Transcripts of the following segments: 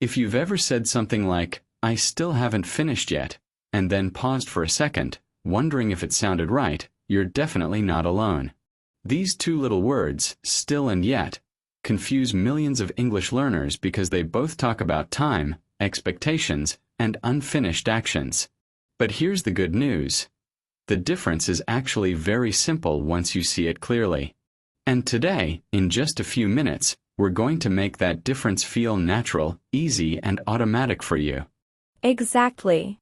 If you've ever said something like, "I still haven't finished yet," and then paused for a second, wondering if it sounded right, you're definitely not alone. These two little words, still and yet, confuse millions of English learners because they both talk about time, expectations, and unfinished actions. But here's the good news. The difference is actually very simple once you see it clearly. And today, in just a few minutes, we're going to make that difference feel natural, easy, and automatic for you. Exactly.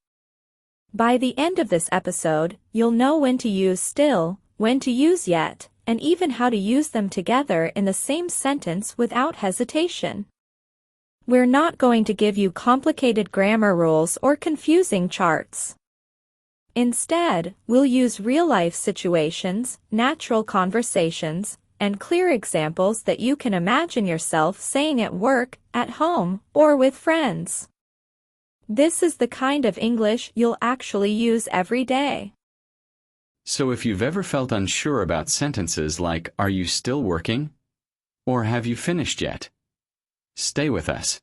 By the end of this episode, you'll know when to use still, when to use yet, and even how to use them together in the same sentence without hesitation. We're not going to give you complicated grammar rules or confusing charts. Instead, we'll use real-life situations, natural conversations, and clear examples that you can imagine yourself saying at work, at home, or with friends. This is the kind of English you'll actually use every day. So if you've ever felt unsure about sentences like, "Are you still working?" or "Have you finished yet?" stay with us.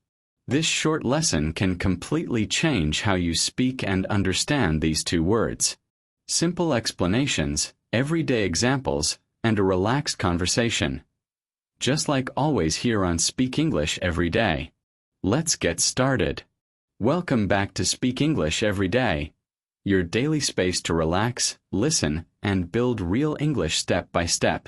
This short lesson can completely change how you speak and understand these two words. Simple explanations, everyday examples, and a relaxed conversation. Just like always here on Speak English Every Day. Let's get started. Welcome back to Speak English Every Day, your daily space to relax, listen, and build real English step by step.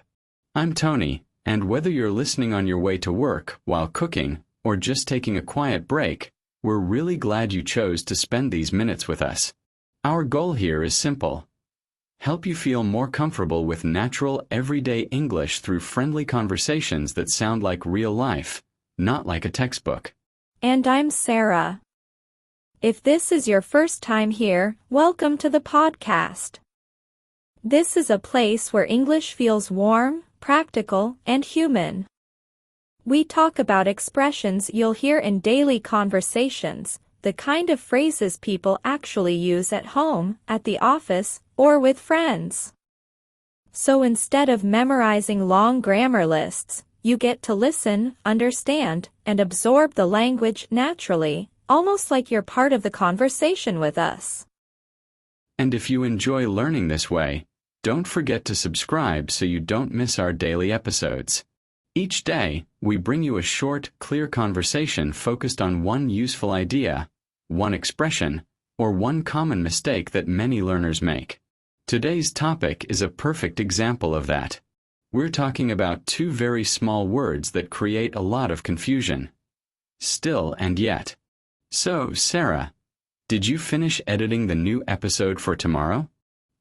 I'm Tony, and whether you're listening on your way to work, while cooking, or just taking a quiet break, we're really glad you chose to spend these minutes with us. Our goal here is simple. Help you feel more comfortable with natural, everyday English through friendly conversations that sound like real life, not like a textbook. And I'm Sarah. If this is your first time here, welcome to the podcast. This is a place where English feels warm, practical, and human. We talk about expressions you'll hear in daily conversations, the kind of phrases people actually use at home, at the office, or with friends. So instead of memorizing long grammar lists, you get to listen, understand, and absorb the language naturally, almost like you're part of the conversation with us. And if you enjoy learning this way, don't forget to subscribe so you don't miss our daily episodes. Each day, we bring you a short, clear conversation focused on one useful idea, one expression, or one common mistake that many learners make. Today's topic is a perfect example of that. We're talking about two very small words that create a lot of confusion. Still and yet. So, Sarah, did you finish editing the new episode for tomorrow?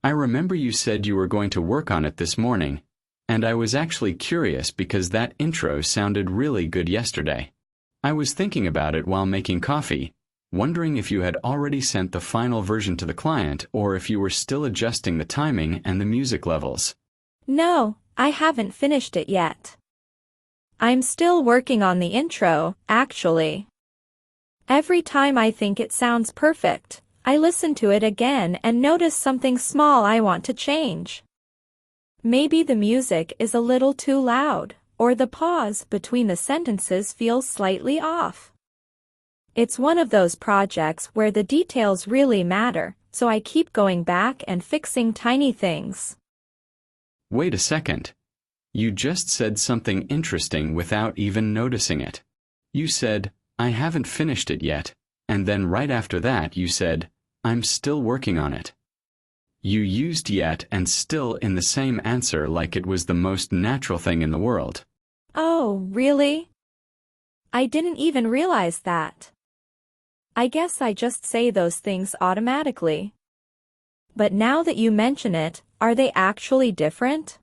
I remember you said you were going to work on it this morning, and I was actually curious because that intro sounded really good yesterday. I was thinking about it while making coffee, wondering if you had already sent the final version to the client or if you were still adjusting the timing and the music levels. No, I haven't finished it yet. I'm still working on the intro, actually. Every time I think it sounds perfect, I listen to it again and notice something small I want to change. Maybe the music is a little too loud, or the pause between the sentences feels slightly off. It's one of those projects where the details really matter, so I keep going back and fixing tiny things. Wait a second. You just said something interesting without even noticing it. You said, "I haven't finished it yet," and then right after that you said, "I'm still working on it." You used yet and still in the same answer like it was the most natural thing in the world. Oh, really? I didn't even realize that. I guess I just say those things automatically. But now that you mention it, are they actually different?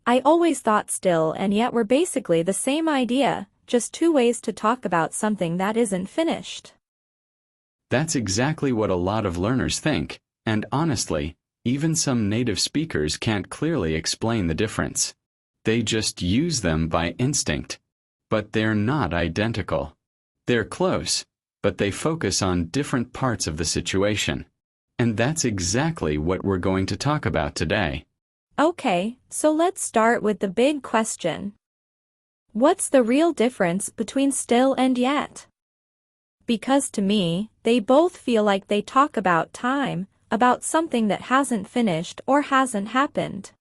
I always thought still and yet were basically the same idea, just two ways to talk about something that isn't finished. That's exactly what a lot of learners think, and honestly, even some native speakers can't clearly explain the difference. They just use them by instinct. But they're not identical. They're close, but they focus on different parts of the situation. And that's exactly what we're going to talk about today. Okay, so let's start with the big question. What's the real difference between still and yet? because to me, they both feel like they talk about time, about something that hasn't finished or hasn't happened.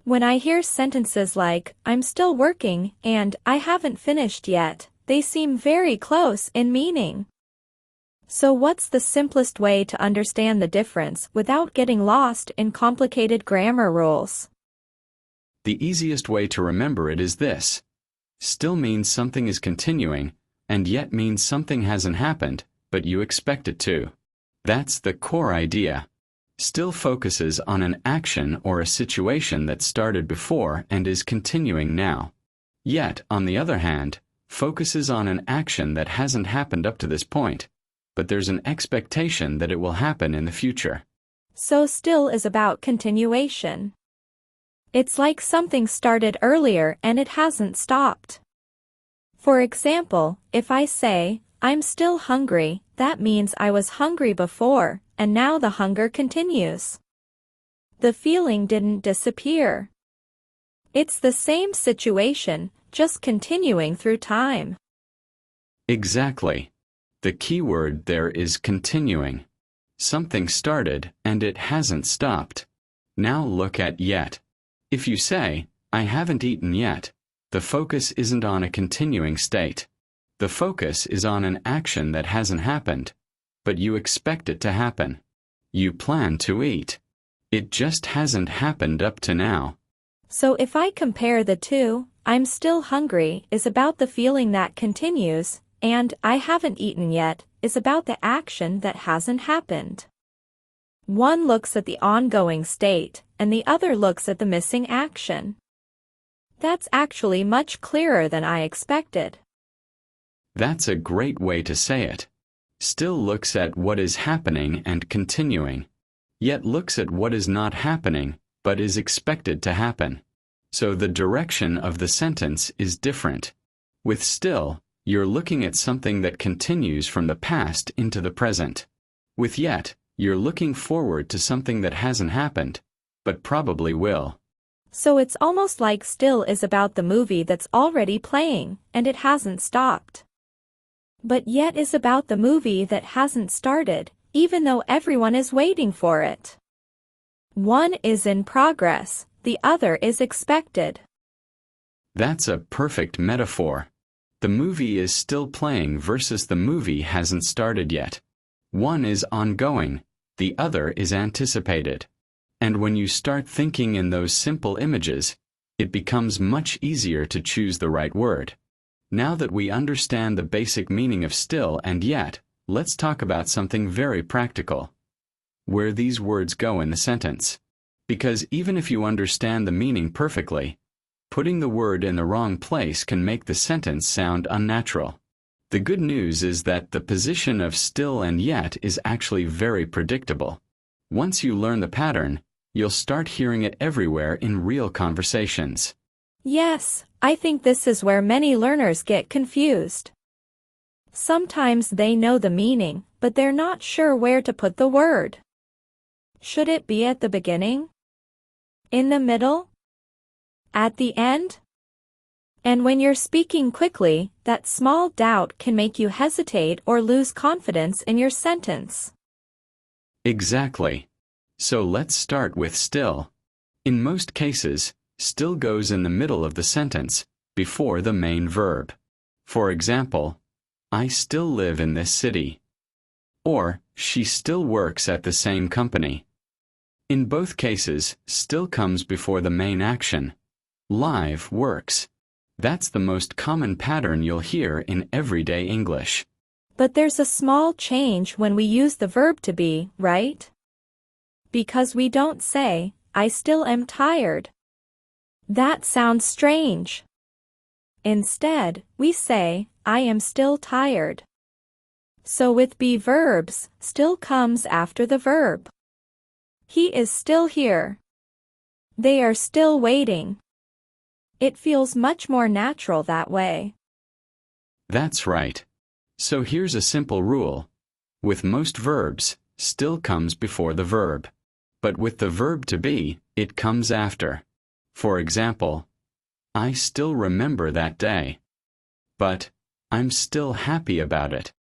When I hear sentences like, I'm still working, and I haven't finished yet, they seem very close in meaning. So what's the simplest way to understand the difference without getting lost in complicated grammar rules? The easiest way to remember it is this. Still means something is continuing, and yet means something hasn't happened, but you expect it to. That's the core idea. Still focuses on an action or a situation that started before and is continuing now. Yet, on the other hand, focuses on an action that hasn't happened up to this point, but there's an expectation that it will happen in the future. So still is about continuation. It's like something started earlier and it hasn't stopped. For example, if I say, I'm still hungry, that means I was hungry before, and now the hunger continues. The feeling didn't disappear. It's the same situation, just continuing through time. Exactly. The key word there is continuing. Something started, and it hasn't stopped. Now look at yet. If you say, I haven't eaten yet, the focus isn't on a continuing state. The focus is on an action that hasn't happened, but you expect it to happen. You plan to eat. It just hasn't happened up to now. So if I compare the two, I'm still hungry is about the feeling that continues, and I haven't eaten yet is about the action that hasn't happened. One looks at the ongoing state, and the other looks at the missing action. That's actually much clearer than I expected. That's a great way to say it. Still looks at what is happening and continuing, yet looks at what is not happening, but is expected to happen. So the direction of the sentence is different. With still, you're looking at something that continues from the past into the present. With yet, you're looking forward to something that hasn't happened, but probably will. So it's almost like still is about the movie that's already playing, and it hasn't stopped. But yet is about the movie that hasn't started, even though everyone is waiting for it. One is in progress, the other is expected. That's a perfect metaphor. The movie is still playing versus the movie hasn't started yet. One is ongoing, the other is anticipated. And when you start thinking in those simple images, it becomes much easier to choose the right word. Now that we understand the basic meaning of still and yet, let's talk about something very practical. Where these words go in the sentence. Because even if you understand the meaning perfectly, putting the word in the wrong place can make the sentence sound unnatural. The good news is that the position of still and yet is actually very predictable. Once you learn the pattern, you'll start hearing it everywhere in real conversations. Yes, I think this is where many learners get confused. Sometimes they know the meaning, but they're not sure where to put the word. Should it be at the beginning? In the middle? At the end? And when you're speaking quickly, that small doubt can make you hesitate or lose confidence in your sentence. Exactly. So let's start with still. In most cases, still goes in the middle of the sentence, before the main verb. For example, I still live in this city. Or, she still works at the same company. In both cases, still comes before the main action. Live works. That's the most common pattern you'll hear in everyday English. But there's a small change when we use the verb to be, right? Because we don't say, I still am tired. That sounds strange. Instead, we say, I am still tired. So with be verbs, still comes after the verb. He is still here. They are still waiting. It feels much more natural that way. That's right. So here's a simple rule. With most verbs, still comes before the verb. But with the verb to be, it comes after. For example, I still remember that day. But, I'm still happy about it.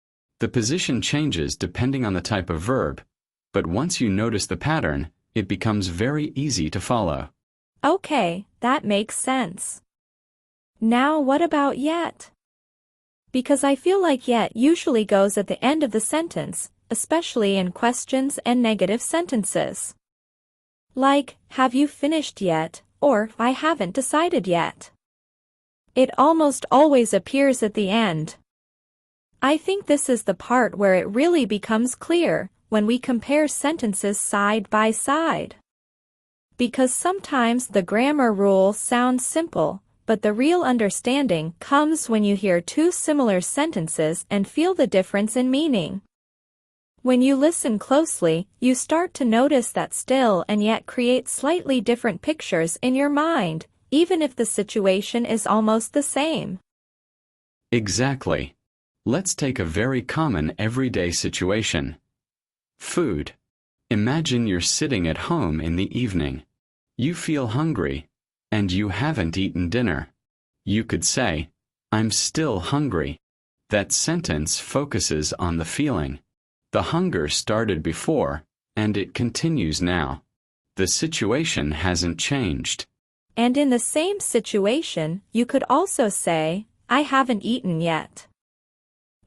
The position changes depending on the type of verb, but once you notice the pattern, it becomes very easy to follow. Okay, that makes sense. Now what about yet? Because I feel like yet usually goes at the end of the sentence, especially in questions and negative sentences. Like, have you finished yet, or I haven't decided yet. It almost always appears at the end. I think this is the part where it really becomes clear, when we compare sentences side by side. Because sometimes the grammar rule sounds simple, but the real understanding comes when you hear two similar sentences and feel the difference in meaning. When you listen closely, you start to notice that still and yet create slightly different pictures in your mind, even if the situation is almost the same. Exactly. Let's take a very common everyday situation. Food. Imagine you're sitting at home in the evening. You feel hungry, and you haven't eaten dinner. You could say, I'm still hungry. That sentence focuses on the feeling. The hunger started before, and it continues now. The situation hasn't changed. And in the same situation, you could also say, I haven't eaten yet.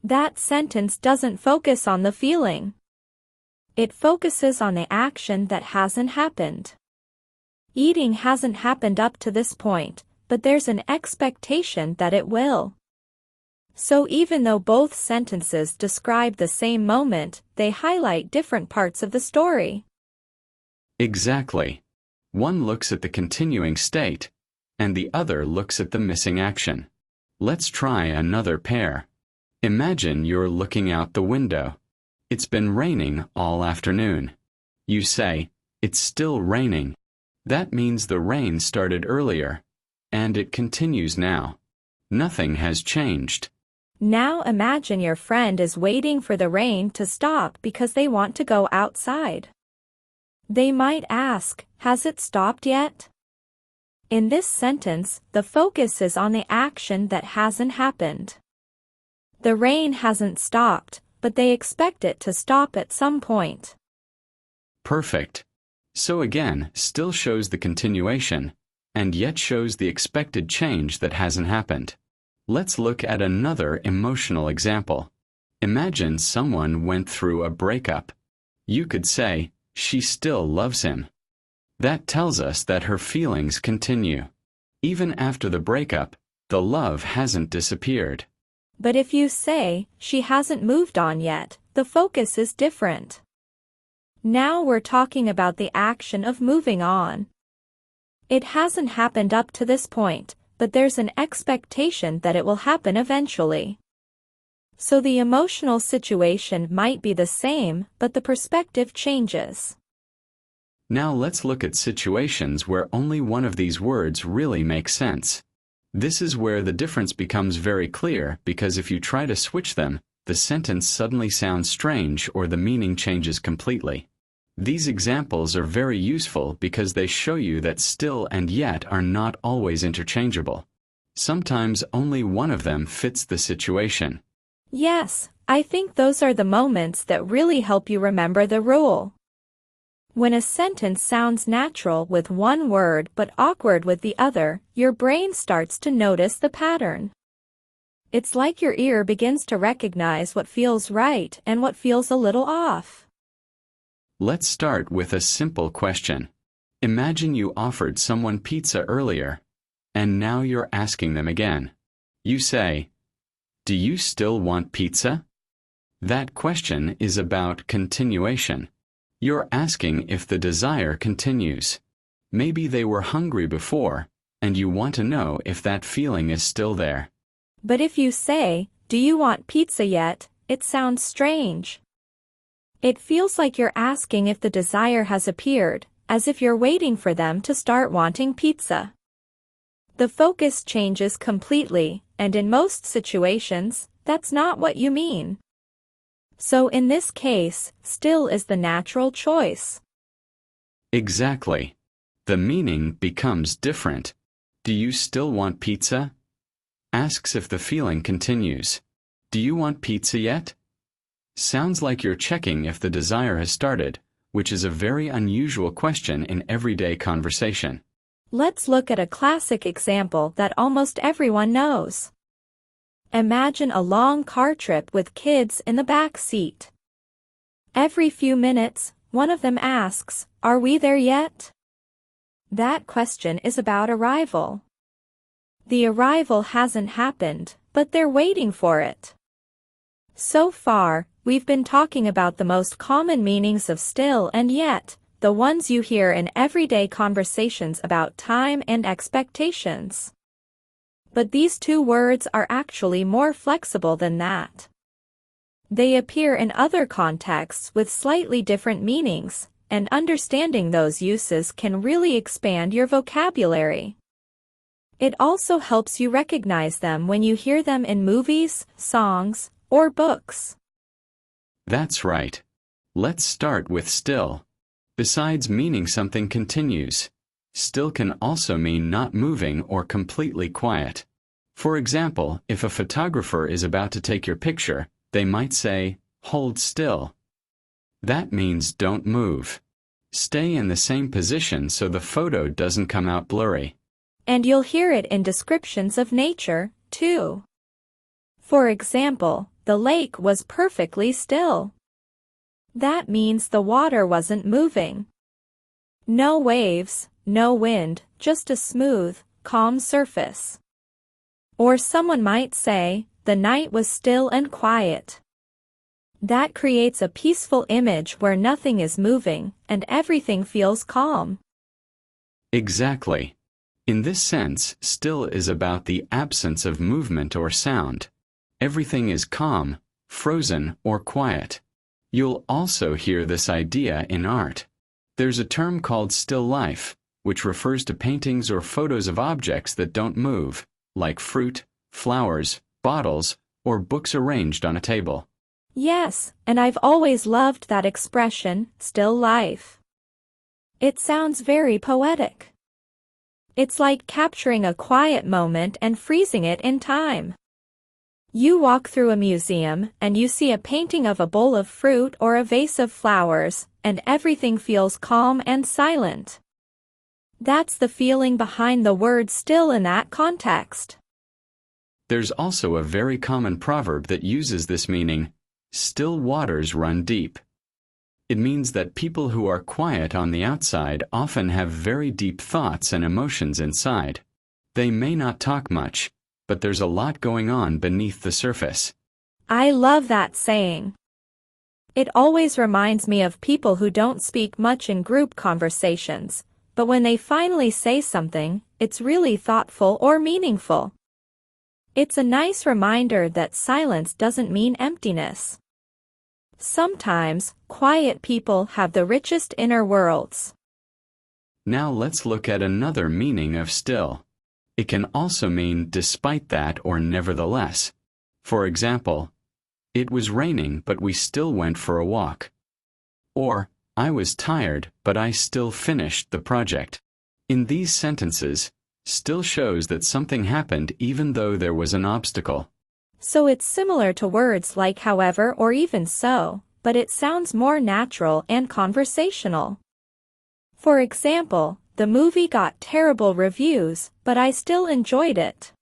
That sentence doesn't focus on the feeling. It focuses on the action that hasn't happened. Eating hasn't happened up to this point, but there's an expectation that it will. So even though both sentences describe the same moment, they highlight different parts of the story. Exactly. One looks at the continuing state, and the other looks at the missing action. Let's try another pair. Imagine you're looking out the window. It's been raining all afternoon. You say, it's still raining. That means the rain started earlier, and it continues now. Nothing has changed. Now imagine your friend is waiting for the rain to stop because they want to go outside. They might ask, has it stopped yet? In this sentence, the focus is on the action that hasn't happened. The rain hasn't stopped, but they expect it to stop at some point. Perfect. So again, still shows the continuation, and yet shows the expected change that hasn't happened. Let's look at another emotional example. Imagine someone went through a breakup. You could say, she still loves him. That tells us that her feelings continue. Even after the breakup, the love hasn't disappeared. But if you say, she hasn't moved on yet, the focus is different. Now we're talking about the action of moving on. It hasn't happened up to this point, but there's an expectation that it will happen eventually. So the emotional situation might be the same, but the perspective changes. Now let's look at situations where only one of these words really makes sense. This is where the difference becomes very clear, because if you try to switch them, the sentence suddenly sounds strange or the meaning changes completely. These examples are very useful because they show you that still and yet are not always interchangeable. Sometimes only one of them fits the situation. Yes, I think those are the moments that really help you remember the rule. When a sentence sounds natural with one word but awkward with the other, your brain starts to notice the pattern. It's like your ear begins to recognize what feels right and what feels a little off. Let's start with a simple question. Imagine you offered someone pizza earlier, and now you're asking them again. You say, do you still want pizza? That question is about continuation. You're asking if the desire continues. Maybe they were hungry before, and you want to know if that feeling is still there. But if you say, do you want pizza yet, it sounds strange. It feels like you're asking if the desire has appeared, as if you're waiting for them to start wanting pizza. The focus changes completely, and in most situations, that's not what you mean. So in this case, still is the natural choice. Exactly. The meaning becomes different. Do you still want pizza? Asks if the feeling continues. Do you want pizza yet? sounds like you're checking if the desire has started, which is a very unusual question in everyday conversation. Let's look at a classic example that almost everyone knows. Imagine a long car trip with kids in the back seat. Every few minutes, one of them asks, "Are we there yet?" That question is about arrival. The arrival hasn't happened, but they're waiting for it. So far, we've been talking about the most common meanings of still and yet, the ones you hear in everyday conversations about time and expectations. But these two words are actually more flexible than that. They appear in other contexts with slightly different meanings, and understanding those uses can really expand your vocabulary. It also helps you recognize them when you hear them in movies, songs, or books. That's right. Let's start with still. Besides meaning something continues, still can also mean not moving or completely quiet. For example, if a photographer is about to take your picture, they might say, "Hold still." That means don't move. Stay in the same position so the photo doesn't come out blurry. And you'll hear it in descriptions of nature, too. For example, the lake was perfectly still. That means the water wasn't moving. No waves, no wind, just a smooth, calm surface. Or someone might say, the night was still and quiet. That creates a peaceful image where nothing is moving and everything feels calm. Exactly. In this sense, still is about the absence of movement or sound. Everything is calm, frozen, or quiet. You'll also hear this idea in art. There's a term called still life, which refers to paintings or photos of objects that don't move, like fruit, flowers, bottles, or books arranged on a table. Yes, and I've always loved that expression, still life. It sounds very poetic. It's like capturing a quiet moment and freezing it in time. You walk through a museum and you see a painting of a bowl of fruit or a vase of flowers, and everything feels calm and silent. That's the feeling behind the word still in that context. There's also a very common proverb that uses this meaning, "Still waters run deep." It means that people who are quiet on the outside often have very deep thoughts and emotions inside. They may not talk much, but there's a lot going on beneath the surface. I love that saying. It always reminds me of people who don't speak much in group conversations, but when they finally say something, it's really thoughtful or meaningful. It's a nice reminder that silence doesn't mean emptiness. Sometimes, quiet people have the richest inner worlds. Now let's look at another meaning of still. It can also mean despite that or nevertheless. For example, it was raining but we still went for a walk. Or, I was tired but I still finished the project. In these sentences, still shows that something happened even though there was an obstacle. So it's similar to words like however or even so, but it sounds more natural and conversational. For example, the movie got terrible reviews, but I still enjoyed it.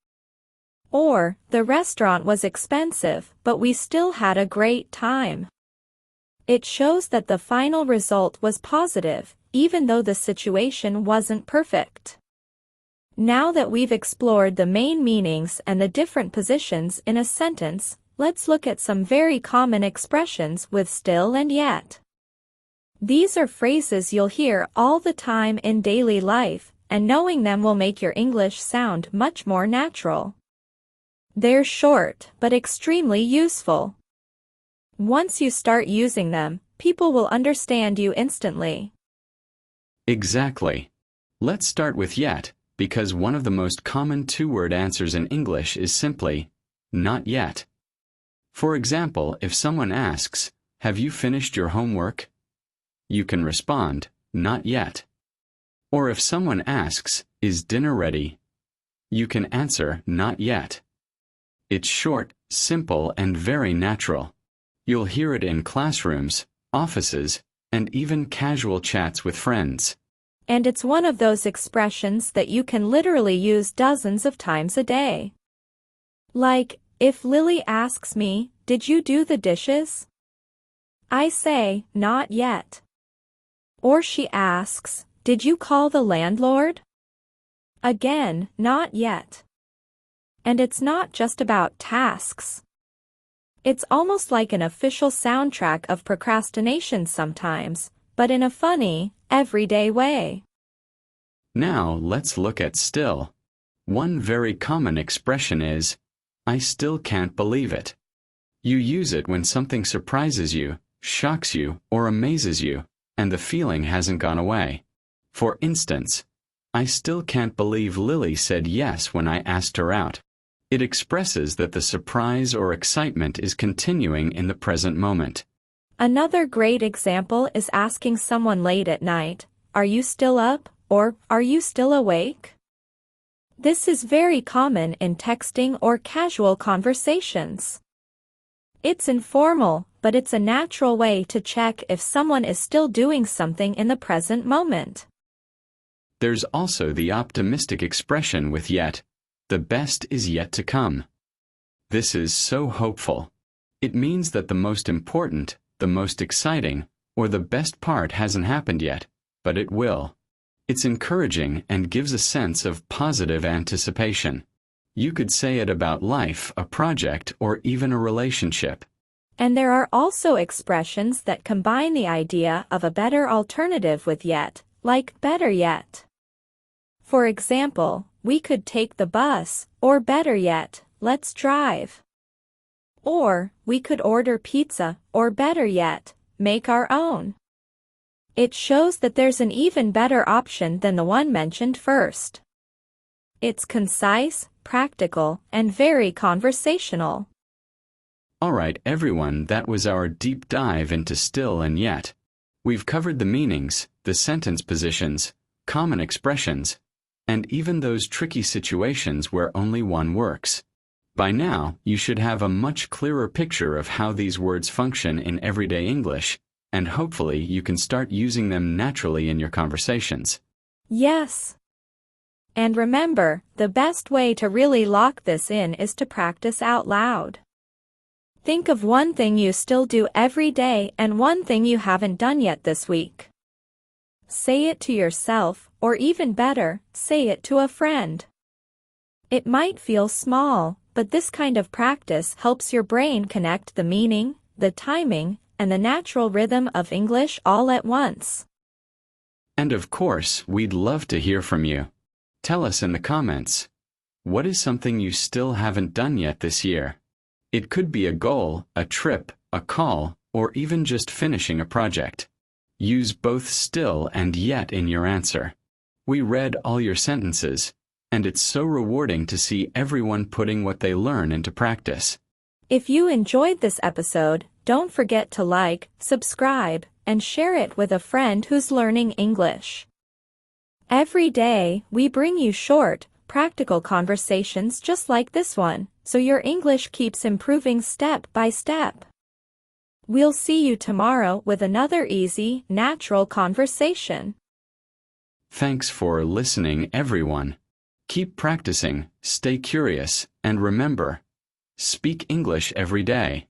Or, the restaurant was expensive, but we still had a great time. It shows that the final result was positive, even though the situation wasn't perfect. Now that we've explored the main meanings and the different positions in a sentence, let's look at some very common expressions with still and yet. These are phrases you'll hear all the time in daily life, and knowing them will make your English sound much more natural. They're short, but extremely useful. Once you start using them, people will understand you instantly. Exactly. Let's start with yet, because one of the most common two-word answers in English is simply, not yet. For example, if someone asks, "Have you finished your homework?" you can respond, "Not yet." Or if someone asks, "Is dinner ready?" you can answer, "Not yet." It's short, simple, and very natural. You'll hear it in classrooms, offices, and even casual chats with friends. And it's one of those expressions that you can literally use dozens of times a day. Like, if Lily asks me, "Did you do the dishes?" I say, "Not yet." Or she asks, "Did you call the landlord?" Again, "Not yet." And it's not just about tasks. It's almost like an official soundtrack of procrastination sometimes, but in a funny, everyday way. Now let's look at still. One very common expression is, "I still can't believe it." You use it when something surprises you, shocks you, or amazes you, and the feeling hasn't gone away. For instance, "I still can't believe Lily said yes when I asked her out." It expresses that the surprise or excitement is continuing in the present moment. Another great example is asking someone late at night, "Are you still up?" or "Are you still awake?" This is very common in texting or casual conversations. It's informal, but it's a natural way to check if someone is still doing something in the present moment. There's also the optimistic expression with yet, "The best is yet to come." This is so hopeful. It means that the most important, the most exciting, or the best part hasn't happened yet, but it will. It's encouraging and gives a sense of positive anticipation. You could say it about life, a project, or even a relationship. And there are also expressions that combine the idea of a better alternative with yet, like better yet. For example, we could take the bus, or better yet, let's drive. Or, we could order pizza, or better yet, make our own. It shows that there's an even better option than the one mentioned first. It's concise, practical, and very conversational. All right, everyone, that was our deep dive into still and yet. We've covered the meanings, the sentence positions, common expressions, and even those tricky situations where only one works. By now, you should have a much clearer picture of how these words function in everyday English, and hopefully you can start using them naturally in your conversations. Yes. And remember, the best way to really lock this in is to practice out loud. Think of one thing you still do every day and one thing you haven't done yet this week. Say it to yourself, or even better, say it to a friend. It might feel small, but this kind of practice helps your brain connect the meaning, the timing, and the natural rhythm of English all at once. And of course, we'd love to hear from you. Tell us in the comments, what is something you still haven't done yet this year? It could be a goal, a trip, a call, or even just finishing a project. Use both still and yet in your answer. We read all your sentences, and it's so rewarding to see everyone putting what they learn into practice. If you enjoyed this episode, don't forget to like, subscribe, and share it with a friend who's learning English. Every day, we bring you short, practical conversations just like this one, so your English keeps improving step by step. We'll see you tomorrow with another easy, natural conversation. Thanks for listening, everyone. Keep practicing, stay curious, and remember, speak English every day.